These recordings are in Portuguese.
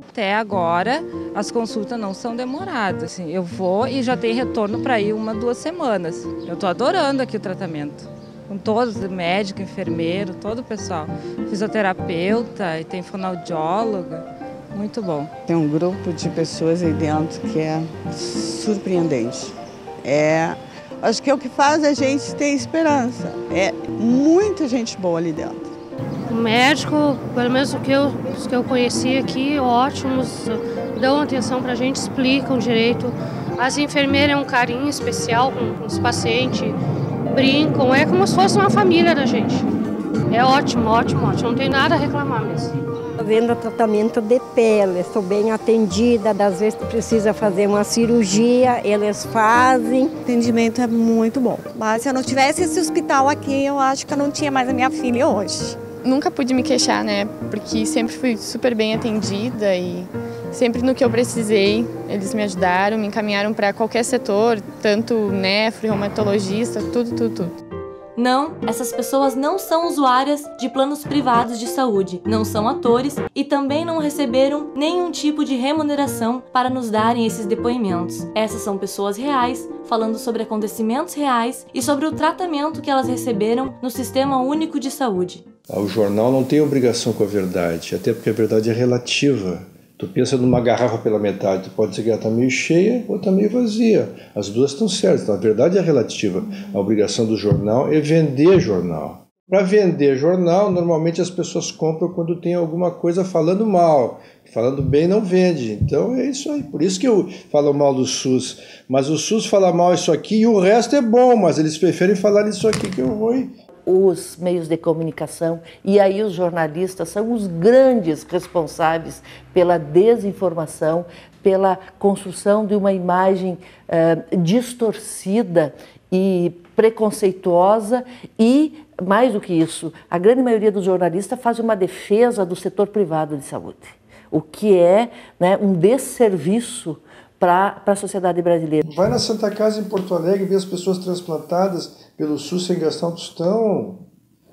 Até agora, as consultas não são demoradas. Assim, eu vou e já tem retorno para ir 1, 2 semanas. Eu estou adorando aqui o tratamento. Com todos, médico, enfermeiro, todo o pessoal. Fisioterapeuta e tem fonoaudióloga. Muito bom. Tem um grupo de pessoas aí dentro que é surpreendente. Acho que é o que faz a gente ter esperança. É muita gente boa ali dentro. O médico, pelo menos os que eu conheci aqui, ótimos, dão atenção para a gente, explicam direito. As enfermeiras é um carinho especial com os pacientes, brincam, é como se fosse uma família da gente. É ótimo, ótimo, ótimo, não tem nada a reclamar mesmo. Vendo tratamento de pele, estou bem atendida, às vezes precisa fazer uma cirurgia, eles fazem. O atendimento é muito bom, mas se eu não tivesse esse hospital aqui, eu acho que eu não tinha mais a minha filha hoje. Nunca pude me queixar, né, porque sempre fui super bem atendida e sempre no que eu precisei, eles me ajudaram, me encaminharam para qualquer setor, tanto nefro, reumatologista, tudo. Não, essas pessoas não são usuárias de planos privados de saúde, não são atores e também não receberam nenhum tipo de remuneração para nos darem esses depoimentos. Essas são pessoas reais, falando sobre acontecimentos reais e sobre o tratamento que elas receberam no Sistema Único de Saúde. O jornal não tem obrigação com a verdade, até porque a verdade é relativa. Tu pensa numa garrafa pela metade, tu pode dizer que ela está meio cheia ou está meio vazia. As duas estão certas, então a verdade é relativa. A obrigação do jornal é vender jornal. Para vender jornal, normalmente as pessoas compram quando tem alguma coisa falando mal. Falando bem não vende. Então é isso aí. Por isso que eu falo mal do SUS. Mas o SUS fala mal isso aqui e o resto é bom, mas eles preferem falar isso aqui que é ruim. Os meios de comunicação e aí os jornalistas são os grandes responsáveis pela desinformação, pela construção de uma imagem distorcida e preconceituosa e, mais do que isso, a grande maioria dos jornalistas faz uma defesa do setor privado de saúde, o que é, né, um desserviço para a sociedade brasileira. Vai na Santa Casa em Porto Alegre e vê as pessoas transplantadas pelo SUS sem gastar um tostão.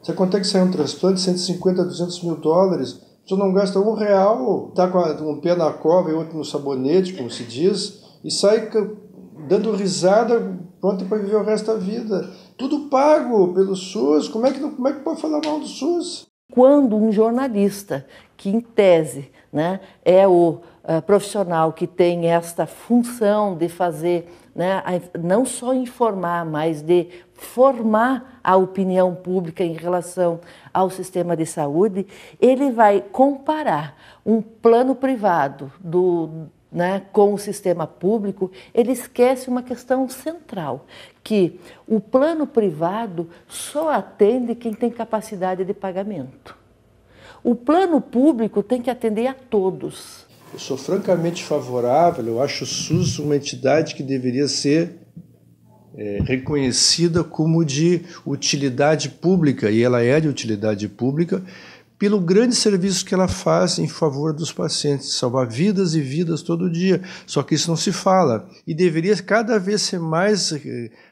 Você consegue sair um transplante, 150 a 200 mil dólares, a pessoa não gasta R$1, está com um pé na cova e outro no sabonete, como se diz, e sai dando risada, pronto para viver o resto da vida. Tudo pago pelo SUS, como é que pode falar mal do SUS? Quando um jornalista, que em tese, né, é o profissional que tem esta função de fazer, né, não só informar, mas de formar a opinião pública em relação ao sistema de saúde, ele vai comparar um plano privado com o sistema público, ele esquece uma questão central, que o plano privado só atende quem tem capacidade de pagamento. O plano público tem que atender a todos. Eu sou francamente favorável, eu acho o SUS uma entidade que deveria ser reconhecida como de utilidade pública, e ela é de utilidade pública, pelo grande serviço que ela faz em favor dos pacientes, salvar vidas e vidas todo dia. Só que isso não se fala. E deveria cada vez ser mais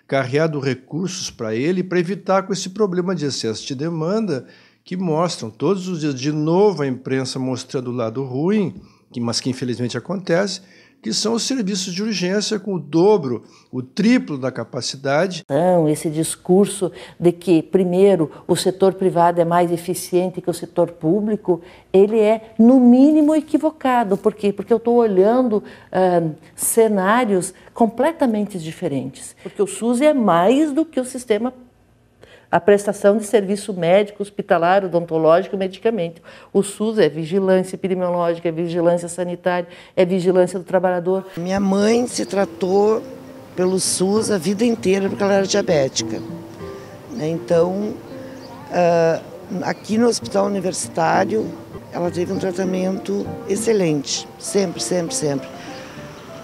carreado recursos para ele, para evitar com esse problema de excesso de demanda, que mostram todos os dias, de novo, a imprensa mostrando o lado ruim, mas que infelizmente acontece, que são os serviços de urgência com o dobro, o triplo da capacidade. Então, esse discurso de que, primeiro, o setor privado é mais eficiente que o setor público, ele é, no mínimo, equivocado. Por quê? Porque eu estou olhando cenários completamente diferentes. Porque o SUS é mais do que o sistema a prestação de serviço médico, hospitalar, odontológico e medicamento. O SUS é vigilância epidemiológica, é vigilância sanitária, é vigilância do trabalhador. Minha mãe se tratou pelo SUS a vida inteira porque ela era diabética. Então, aqui no Hospital Universitário, ela teve um tratamento excelente, sempre, sempre, sempre.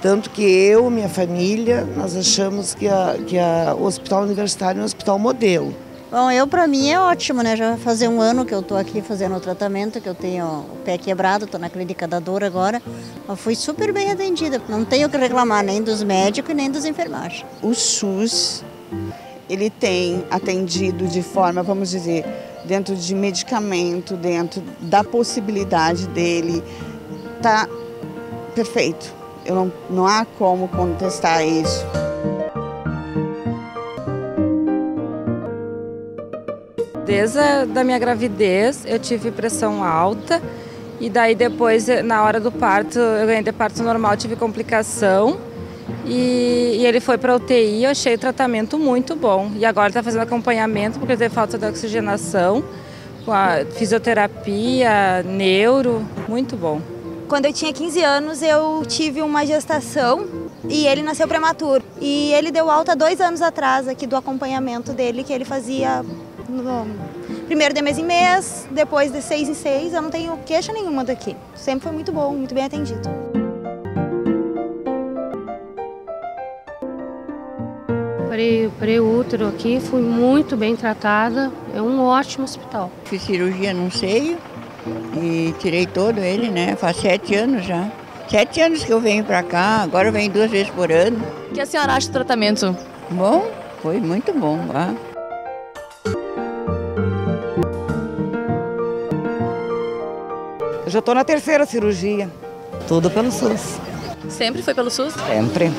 Tanto que eu, minha família, nós achamos que o Hospital Universitário é um hospital modelo. Bom, para mim é ótimo, né? Já vai fazer um ano que eu estou aqui fazendo o tratamento, que eu tenho o pé quebrado, estou na clínica da dor agora. Eu fui super bem atendida, não tenho o que reclamar nem dos médicos e nem dos enfermeiros. O SUS, ele tem atendido de forma, vamos dizer, dentro de medicamento, dentro da possibilidade dele, tá perfeito. Não há como contestar isso. Desde a minha gravidez eu tive pressão alta e daí depois, na hora do parto, eu ganhei de parto normal, tive complicação e ele foi para UTI, eu achei o tratamento muito bom. E agora está fazendo acompanhamento porque teve falta de oxigenação, com a fisioterapia, neuro, muito bom. Quando eu tinha 15 anos, eu tive uma gestação e ele nasceu prematuro. E ele deu alta 2 anos atrás aqui do acompanhamento dele, que ele fazia primeiro de mês em mês, depois de 6 em 6. Eu não tenho queixa nenhuma daqui. Sempre foi muito bom, muito bem atendido. Pré-útero aqui, fui muito bem tratada, é um ótimo hospital. Fiz cirurgia num seio e tirei todo ele, né? Faz 7 anos já. 7 anos que eu venho pra cá, agora eu venho 2 vezes por ano. O que a senhora acha do tratamento? Bom, foi muito bom, tá? Eu já estou na 3ª cirurgia. Tudo pelo SUS. Sempre foi pelo SUS? Sempre.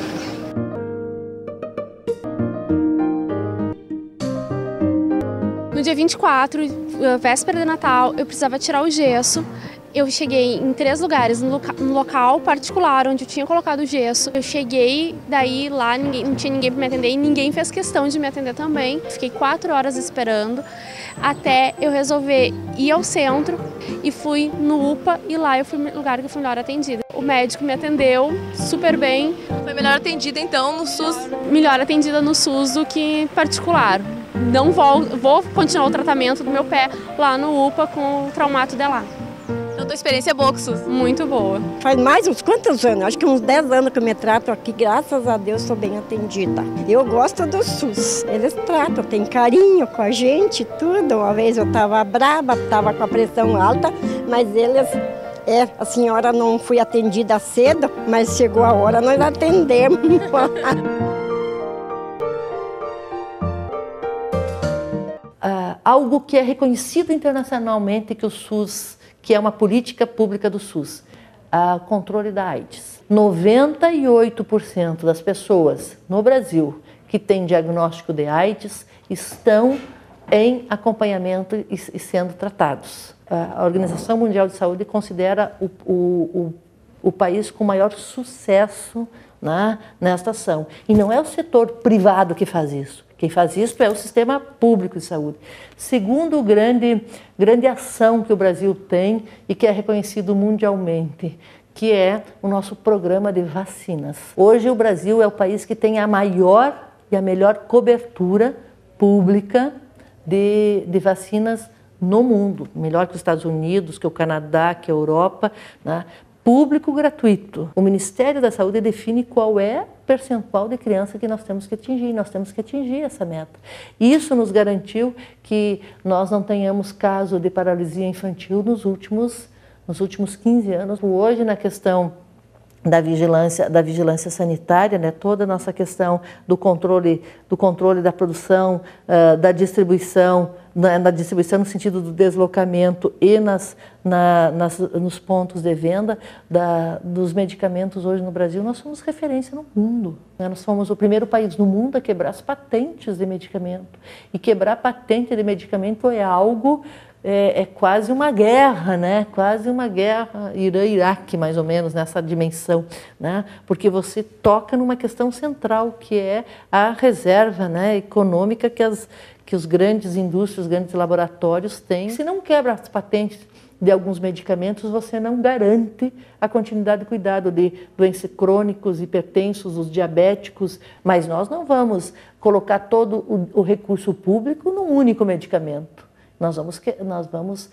No dia 24, véspera de Natal, eu precisava tirar o gesso. Eu cheguei em 3 lugares, no local particular onde eu tinha colocado o gesso. Eu cheguei, daí lá não tinha ninguém para me atender e ninguém fez questão de me atender também. Fiquei 4 horas esperando até eu resolver ir ao centro e fui no UPA e lá eu fui no lugar que eu fui melhor atendida. O médico me atendeu super bem. Foi melhor atendida então no SUS? Melhor atendida no SUS do que particular. Não vou continuar o tratamento do meu pé lá no UPA com o traumato de lá. Então, tua experiência é boa com o SUS? Muito boa. Faz mais uns quantos anos? Acho que uns 10 anos que eu me trato aqui, graças a Deus sou bem atendida. Eu gosto do SUS, eles tratam, tem carinho com a gente, tudo. Uma vez eu estava brava, estava com a pressão alta, mas eles... a senhora não foi atendida cedo, mas chegou a hora, nós atendemos. Algo que é reconhecido internacionalmente que o SUS, que é uma política pública do SUS, o controle da AIDS. 98% das pessoas no Brasil que têm diagnóstico de AIDS estão em acompanhamento e sendo tratados. A Organização Mundial de Saúde considera o país com maior sucesso, né, nesta ação. E não é o setor privado que faz isso. Quem faz isso é o sistema público de saúde. Segundo grande ação que o Brasil tem e que é reconhecido mundialmente, que é o nosso programa de vacinas. Hoje o Brasil é o país que tem a maior e a melhor cobertura pública de vacinas no mundo. Melhor que os Estados Unidos, que o Canadá, que a Europa, né? Público gratuito. O Ministério da Saúde define qual é o percentual de criança que nós temos que atingir. Nós temos que atingir essa meta. Isso nos garantiu que nós não tenhamos caso de paralisia infantil nos últimos 15 anos. Hoje, na questão da vigilância sanitária, né, toda a nossa questão do controle da produção, da distribuição, na distribuição no sentido do deslocamento e nos pontos de venda dos medicamentos hoje no Brasil, nós somos referência no mundo. Nós fomos o primeiro país no mundo a quebrar as patentes de medicamento. E quebrar patente de medicamento é algo... É quase uma guerra, né? Quase uma guerra Irã-Iraque, mais ou menos, nessa dimensão, né? Porque você toca numa questão central, que é a reserva, né, econômica que que os grandes indústrias, os grandes laboratórios têm. Se não quebra as patentes de alguns medicamentos, você não garante a continuidade de cuidado de doenças crônicos, hipertensos, os diabéticos, mas nós não vamos colocar todo o recurso público num único medicamento. Nós vamos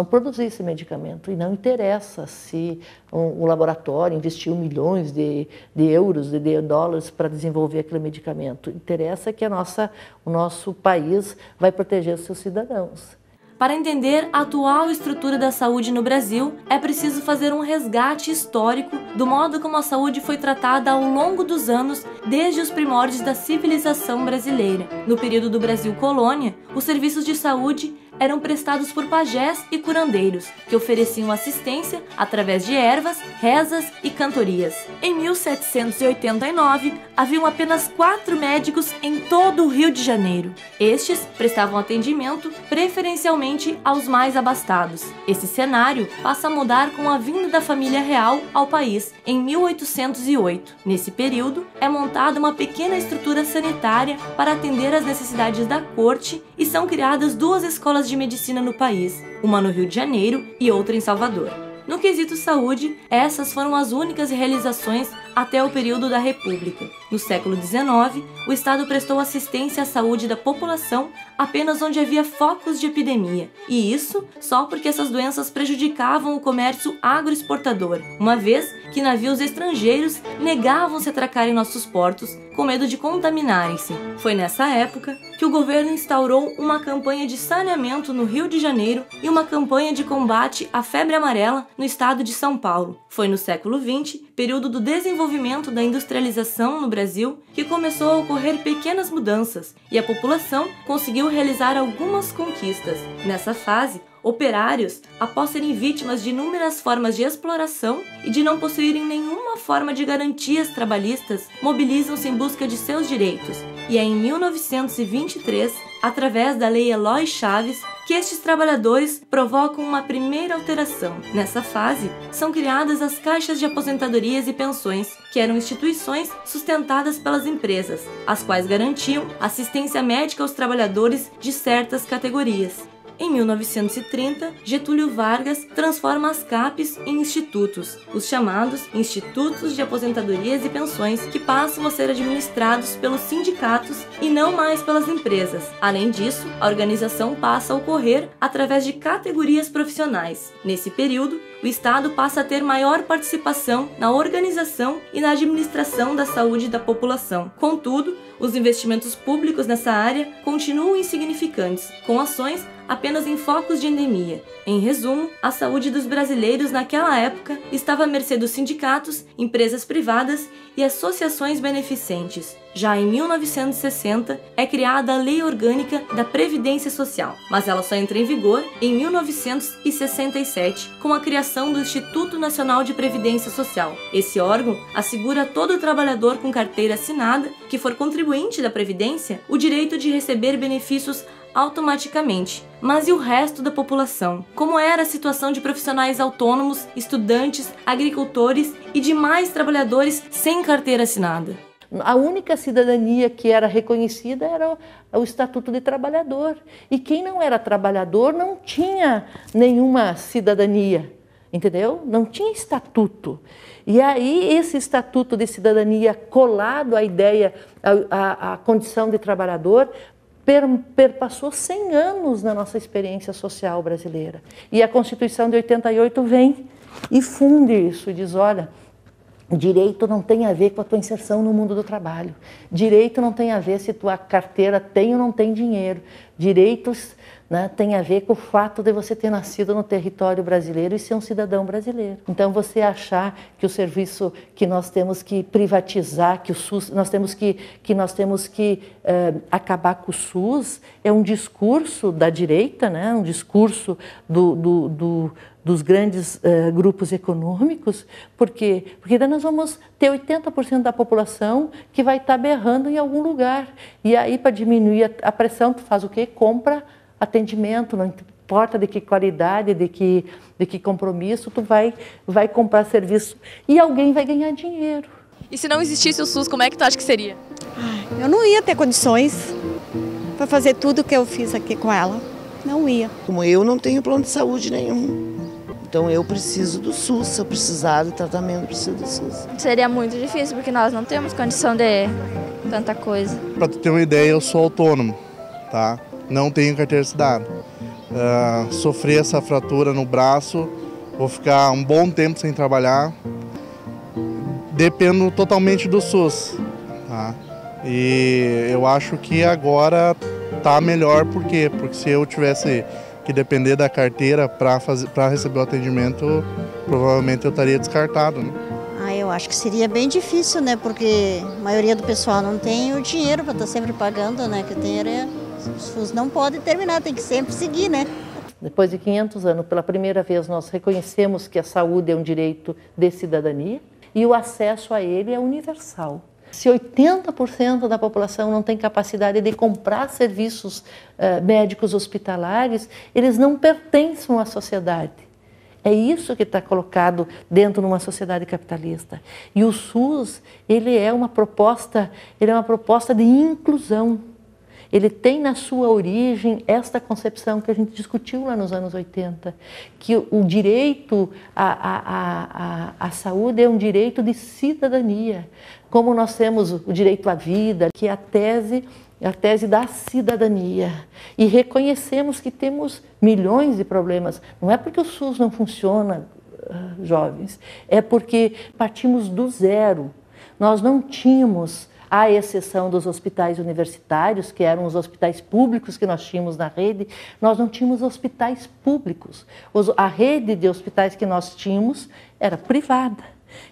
produzir esse medicamento e não interessa se um laboratório investiu milhões de euros, de dólares para desenvolver aquele medicamento. Interessa que o nosso país vai proteger os seus cidadãos. Para entender a atual estrutura da saúde no Brasil, é preciso fazer um resgate histórico do modo como a saúde foi tratada ao longo dos anos desde os primórdios da civilização brasileira. No período do Brasil colônia, os serviços de saúde eram prestados por pajés e curandeiros, que ofereciam assistência através de ervas, rezas e cantorias. Em 1789, haviam apenas 4 médicos em todo o Rio de Janeiro. Estes prestavam atendimento preferencialmente aos mais abastados. Esse cenário passa a mudar com a vinda da família real ao país em 1808. Nesse período, é montada uma pequena estrutura sanitária para atender às necessidades da corte e são criadas 2 escolas de medicina no país, uma no Rio de Janeiro e outra em Salvador. No quesito saúde, essas foram as únicas realizações até o período da República. No século XIX, o Estado prestou assistência à saúde da população apenas onde havia focos de epidemia, e isso só porque essas doenças prejudicavam o comércio agroexportador, uma vez que navios estrangeiros negavam se atracar em nossos portos com medo de contaminarem-se. Foi nessa época que o governo instaurou uma campanha de saneamento no Rio de Janeiro e uma campanha de combate à febre amarela no estado de São Paulo. Foi no século XX, período do desenvolvimento da industrialização no Brasil, que começou a ocorrer pequenas mudanças e a população conseguiu realizar algumas conquistas. Nessa fase, operários, após serem vítimas de inúmeras formas de exploração e de não possuírem nenhuma forma de garantias trabalhistas, mobilizam-se em busca de seus direitos. E é em 1923, através da Lei Eloy Chaves, que estes trabalhadores provocam uma primeira alteração. Nessa fase, são criadas as caixas de aposentadorias e pensões, que eram instituições sustentadas pelas empresas, as quais garantiam assistência médica aos trabalhadores de certas categorias. Em 1930, Getúlio Vargas transforma as CAPs em institutos, os chamados Institutos de Aposentadorias e Pensões, que passam a ser administrados pelos sindicatos e não mais pelas empresas. Além disso, a organização passa a ocorrer através de categorias profissionais. Nesse período, o Estado passa a ter maior participação na organização e na administração da saúde da população. Contudo, os investimentos públicos nessa área continuam insignificantes, com ações apenas em focos de endemia. Em resumo, a saúde dos brasileiros naquela época estava à mercê dos sindicatos, empresas privadas e associações beneficentes. Já em 1960, é criada a Lei Orgânica da Previdência Social, mas ela só entra em vigor em 1967, com a criação do Instituto Nacional de Previdência Social. Esse órgão assegura a todo trabalhador com carteira assinada, que for contribuinte da Previdência, o direito de receber benefícios automaticamente. Mas e o resto da população? Como era a situação de profissionais autônomos, estudantes, agricultores e demais trabalhadores sem carteira assinada? A única cidadania que era reconhecida era o Estatuto de Trabalhador. E quem não era trabalhador não tinha nenhuma cidadania, entendeu? Não tinha estatuto. E aí esse Estatuto de Cidadania colado à ideia, à condição de trabalhador, perpassou 100 anos na nossa experiência social brasileira. E a Constituição de 88 vem e funde isso e diz, olha, direito não tem a ver com a tua inserção no mundo do trabalho. Direito não tem a ver se tua carteira tem ou não tem dinheiro. Direitos, né, tem a ver com o fato de você ter nascido no território brasileiro e ser um cidadão brasileiro. Então, você achar que o serviço que nós temos que privatizar, que o SUS, nós temos que acabar com o SUS, é um discurso da direita, né, um discurso dos grandes grupos econômicos, porque daí nós vamos ter 80% da população que vai estar berrando em algum lugar. E aí, para diminuir a pressão, tu faz o quê? Compra atendimento, não importa de que qualidade, de que compromisso, tu vai comprar serviço e alguém vai ganhar dinheiro. E se não existisse o SUS, como é que tu acha que seria? Eu não ia ter condições. para fazer tudo que eu fiz aqui com ela. Não ia. Como eu não tenho plano de saúde nenhum, então eu preciso do SUS. Se eu precisar do tratamento, eu preciso do SUS. Seria muito difícil, porque nós não temos condição de tanta coisa. Para tu ter uma ideia, eu sou autônomo, tá? Não tenho carteira assinada. Sofri essa fratura no braço, vou ficar um bom tempo sem trabalhar. Dependo totalmente do SUS, tá? E eu acho que agora tá melhor, por quê? Porque se eu tivesse que depender da carteira para receber o atendimento, provavelmente eu estaria descartado, né? Eu acho que seria bem difícil, né? Porque a maioria do pessoal não tem o dinheiro para estar sempre pagando, né? Que o dinheiro o SUS não pode terminar, tem que sempre seguir, né? Depois de 500 anos, pela primeira vez, nós reconhecemos que a saúde é um direito de cidadania e o acesso a ele é universal. Se 80% da população não tem capacidade de comprar serviços médicos hospitalares, eles não pertencem à sociedade. É isso que está colocado dentro de uma sociedade capitalista. E o SUS, ele é uma proposta de inclusão. Ele tem na sua origem esta concepção que a gente discutiu lá nos anos 80, que o direito à saúde é um direito de cidadania, como nós temos o direito à vida, que é a tese da cidadania. E reconhecemos que temos milhões de problemas. Não é porque o SUS não funciona, jovens, é porque partimos do zero. Nós não tínhamos, à exceção dos hospitais universitários, que eram os hospitais públicos que nós tínhamos na rede, nós não tínhamos hospitais públicos. A rede de hospitais que nós tínhamos era privada.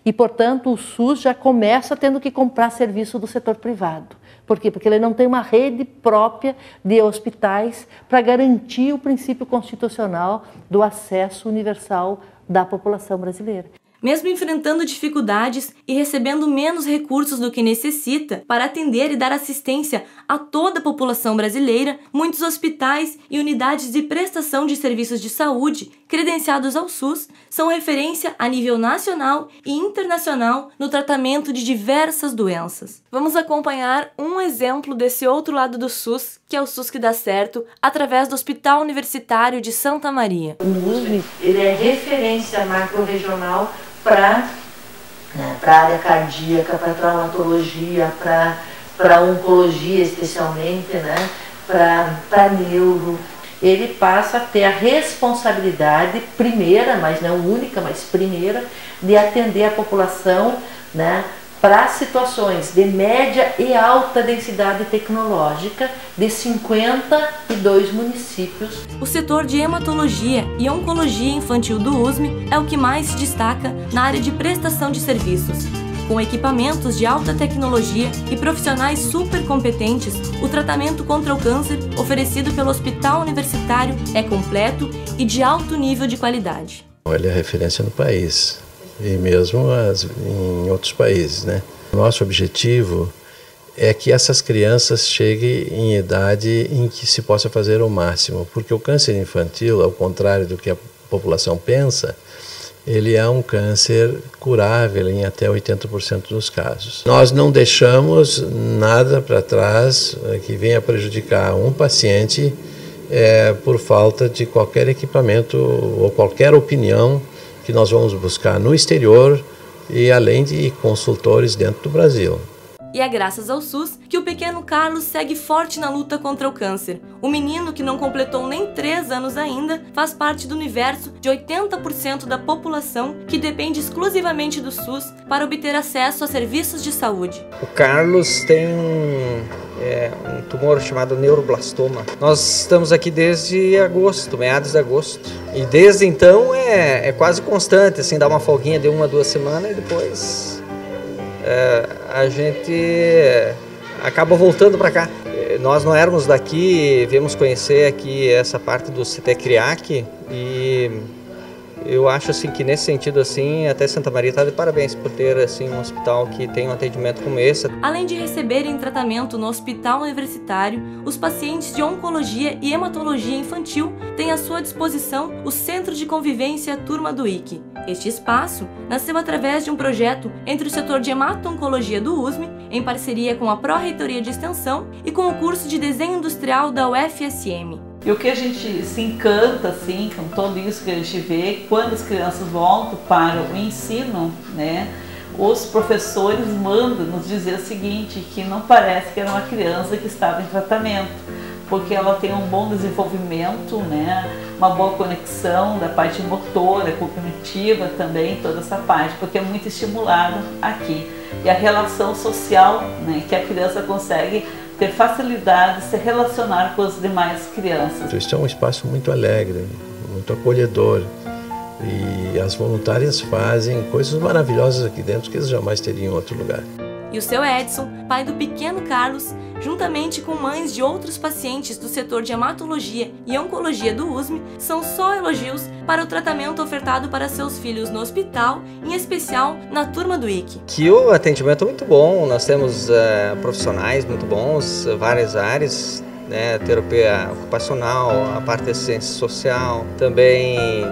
E, portanto, o SUS já começa tendo que comprar serviço do setor privado. Por quê? Porque ele não tem uma rede própria de hospitais para garantir o princípio constitucional do acesso universal da população brasileira. Mesmo enfrentando dificuldades e recebendo menos recursos do que necessita para atender e dar assistência a toda a população brasileira, muitos hospitais e unidades de prestação de serviços de saúde credenciados ao SUS são referência a nível nacional e internacional no tratamento de diversas doenças. Vamos acompanhar um exemplo desse outro lado do SUS, que é o SUS que dá certo, através do Hospital Universitário de Santa Maria. O USP, ele é referência macro-regional para a área cardíaca, para traumatologia, para oncologia especialmente, né? para neuro. Ele passa a ter a responsabilidade primeira, mas não única, mas primeira, de atender a população, né? Para situações de média e alta densidade tecnológica de 52 municípios. O setor de hematologia e oncologia infantil do USM é o que mais se destaca na área de prestação de serviços. Com equipamentos de alta tecnologia e profissionais super competentes, o tratamento contra o câncer oferecido pelo Hospital Universitário é completo e de alto nível de qualidade. Ele é referência no país e mesmo em outros países, né? Nosso objetivo é que essas crianças cheguem em idade em que se possa fazer o máximo, porque o câncer infantil, ao contrário do que a população pensa, ele é um câncer curável em até 80% dos casos. Nós não deixamos nada para trás que venha prejudicar um paciente por falta de qualquer equipamento ou qualquer opinião que nós vamos buscar no exterior e além de consultores dentro do Brasil. E é graças ao SUS que o pequeno Carlos segue forte na luta contra o câncer. O menino, que não completou nem 3 anos ainda, faz parte do universo de 80% da população que depende exclusivamente do SUS para obter acesso a serviços de saúde. O Carlos tem um tumor chamado neuroblastoma. Nós estamos aqui desde agosto, meados de agosto. E desde então é quase constante, assim, dá uma folguinha de 1 a 2 semanas e depois a gente acaba voltando para cá. Nós não éramos daqui, viemos conhecer aqui essa parte do CT Criac e eu acho assim que nesse sentido assim até Santa Maria está de parabéns por ter assim um hospital que tem um atendimento como esse. Além de receberem tratamento no Hospital Universitário, os pacientes de oncologia e hematologia infantil têm à sua disposição o Centro de Convivência Turma do IC. Este espaço nasceu através de um projeto entre o setor de hemato-oncologia do USM, em parceria com a Pró-Reitoria de Extensão e com o curso de Desenho Industrial da UFSM. E o que a gente se encanta, assim, com tudo isso que a gente vê, quando as crianças voltam para o ensino, né, os professores mandam nos dizer o seguinte, que não parece que era uma criança que estava em tratamento, porque ela tem um bom desenvolvimento, né, uma boa conexão da parte motora, cognitiva também, toda essa parte, porque é muito estimulado aqui. E a relação social, né, que a criança consegue ter facilidade de se relacionar com as demais crianças. Isso é um espaço muito alegre, muito acolhedor. E as voluntárias fazem coisas maravilhosas aqui dentro que eles jamais teriam em outro lugar. E o seu Edson, pai do pequeno Carlos, juntamente com mães de outros pacientes do setor de hematologia e oncologia do USM, são só elogios para o tratamento ofertado para seus filhos no hospital, em especial na turma do IC. Que o atendimento é muito bom, nós temos profissionais muito bons, várias áreas, né, terapia ocupacional, a parte da assistência social, também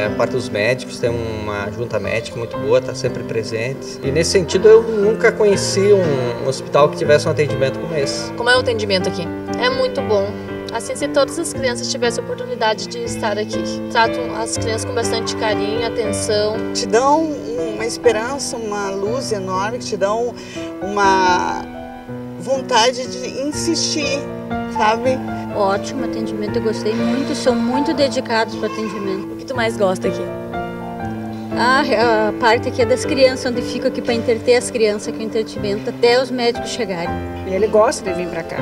a parte dos médicos, tem uma junta médica muito boa, está sempre presente. E nesse sentido eu nunca conheci um hospital que tivesse um atendimento como esse. Como é o atendimento aqui? É muito bom. Assim, se todas as crianças tivessem a oportunidade de estar aqui. Tratam as crianças com bastante carinho, atenção. Te dão uma esperança, uma luz enorme, que te dão uma vontade de insistir, sabe? Ótimo atendimento, eu gostei muito, são muito dedicados para o atendimento. O que tu mais gosta aqui? A parte aqui é das crianças, onde fica aqui para entreter as crianças, aqui o entretenimento, até os médicos chegarem. E ele gosta de vir para cá.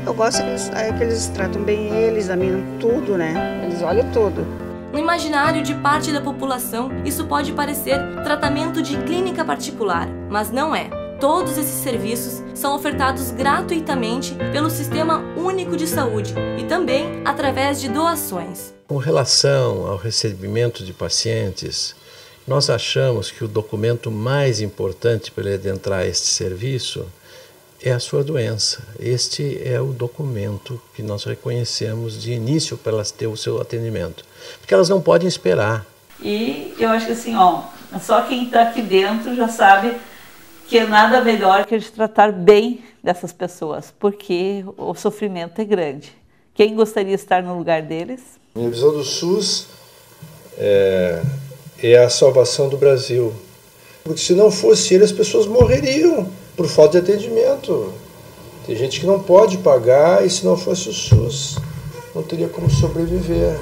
Eu gosto que eles tratam bem ele, examinam tudo, né? Eles olham tudo. No imaginário de parte da população, isso pode parecer tratamento de clínica particular, mas não é. Todos esses serviços são ofertados gratuitamente pelo Sistema Único de Saúde e também através de doações. Com relação ao recebimento de pacientes, nós achamos que o documento mais importante para ele adentrar este serviço é a sua doença. Este é o documento que nós reconhecemos de início para elas ter o seu atendimento, porque elas não podem esperar. E eu acho que assim, só quem está aqui dentro já sabe que é nada melhor que a gente tratar bem dessas pessoas, porque o sofrimento é grande. Quem gostaria de estar no lugar deles? Minha visão do SUS é a salvação do Brasil. Porque se não fosse ele, as pessoas morreriam por falta de atendimento. Tem gente que não pode pagar e se não fosse o SUS, não teria como sobreviver.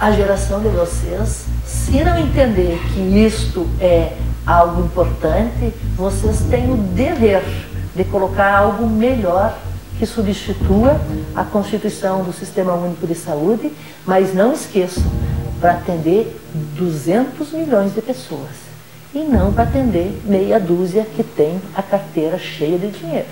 A geração de vocês, se não entender que isto é algo importante, vocês têm o dever de colocar algo melhor que substitua a constituição do Sistema Único de Saúde, mas não esqueçam, para atender 200 milhões de pessoas e não para atender meia dúzia que tem a carteira cheia de dinheiro.